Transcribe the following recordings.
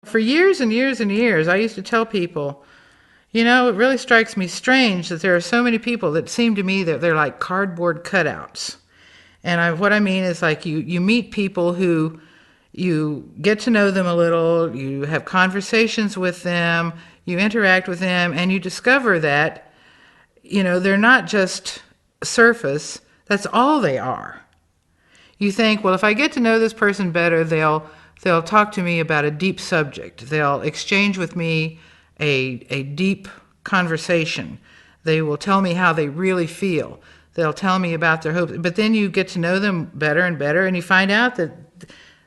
For years and years and years, I used to tell people, it really strikes me strange that there are so many people that seem to me that they're like cardboard cutouts. And what I mean is like you meet people who you get to know them a little, you have conversations with them, you interact with them, and you discover that, they're not just surface, that's all they are. You think, well, if I get to know this person better, they'll talk to me about a deep subject. They'll exchange with me a deep conversation. They will tell me how they really feel. They'll tell me about their hopes. But then you get to know them better and better, and you find out that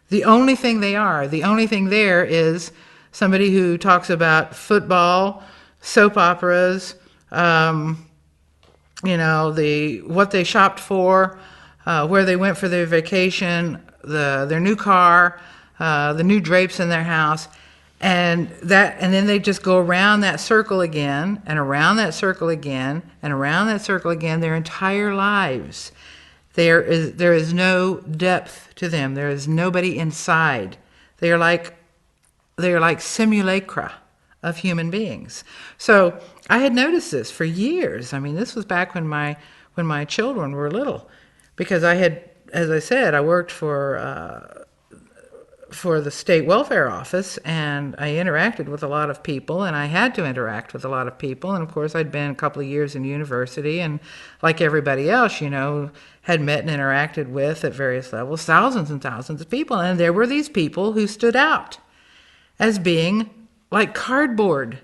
the only thing there is somebody who talks about football, soap operas, what they shopped for, where they went for their vacation, their new car, the new drapes in their house, and then they just go around that circle again, and around that circle again, and around that circle again, their entire lives. There is no depth to them. There is nobody inside. They are like simulacra of human beings. So I had noticed this for years. I mean, this was back when my children were little, because I had, as I said, I worked for the state welfare office, and I interacted with a lot of people, and I had to interact with a lot of people. And of course, I'd been a couple of years in university, and like everybody else, had met and interacted with at various levels, thousands and thousands of people. And there were these people who stood out as being like cardboard.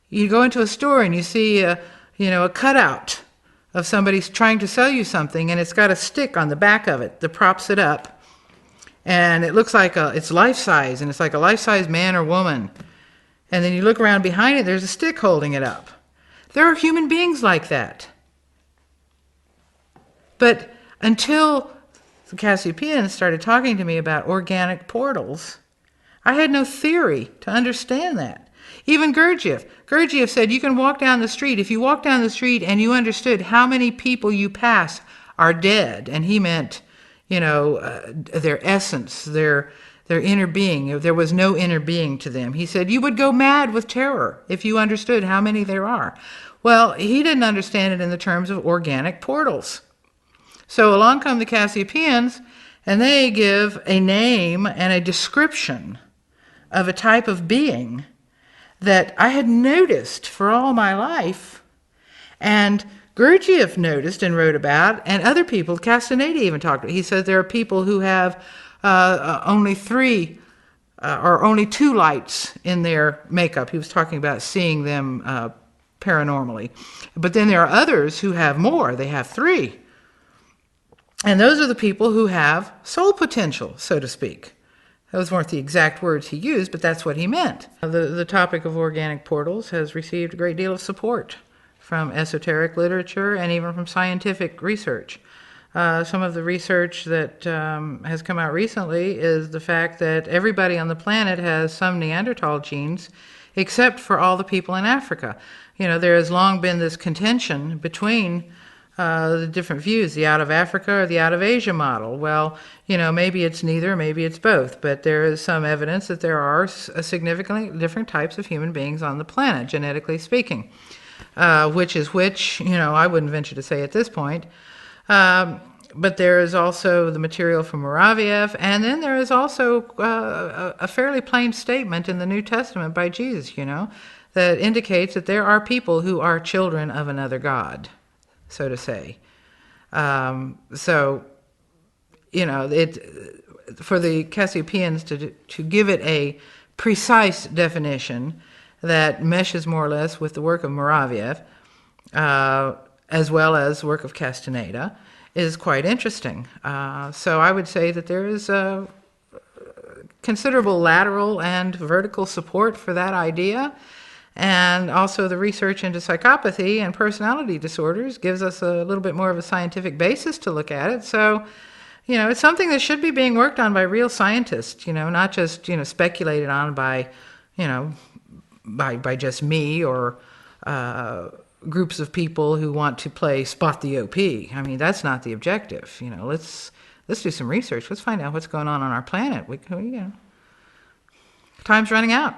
You go into a store and you see a cutout of somebody trying to sell you something, and it's got a stick on the back of it that props it up. And it looks like it's life-size, and it's like a life-size man or woman. And then you look around behind it, there's a stick holding it up. There are human beings like that. But until the Cassiopeans started talking to me about organic portals, I had no theory to understand that. Even Gurdjieff said you can walk down the street. If you walk down the street and you understood how many people you pass are dead, and he meant their essence, their inner being. There was no inner being to them. He said you would go mad with terror if you understood how many there are. Well, he didn't understand it in the terms of organic portals. So along come the Cassiopeans, and they give a name and a description of a type of being that I had noticed for all my life, and Gurdjieff noticed and wrote about, and other people, Castaneda even talked about. He said there are people who have only three or only two lights in their makeup. He was talking about seeing them paranormally. But then there are others who have more. They have three. And those are the people who have soul potential, so to speak. Those weren't the exact words he used, but that's what he meant. The topic of organic portals has received a great deal of support from esoteric literature and even from scientific research. Some of the research that has come out recently is the fact that everybody on the planet has some Neanderthal genes, except for all the people in Africa. There has long been this contention between the different views, the out of Africa or the out of Asia model. Well, maybe it's neither, maybe it's both, but there is some evidence that there are significantly different types of human beings on the planet, genetically speaking. Which is which, I wouldn't venture to say at this point. But there is also the material from Moraviev, and then there is also a fairly plain statement in the New Testament by Jesus, that indicates that there are people who are children of another God, so to say. For the Cassiopeans to give it a precise definition that meshes more or less with the work of Moraviev, as well as the work of Castaneda, is quite interesting. So I would say that there is considerable lateral and vertical support for that idea, and also the research into psychopathy and personality disorders gives us a little bit more of a scientific basis to look at it. So, it's something that should be being worked on by real scientists, not just, speculated on by, by just me or groups of people who want to play spot the OP. I mean, that's not the objective. Let's do some research. Let's find out what's going on our planet. Time's running out.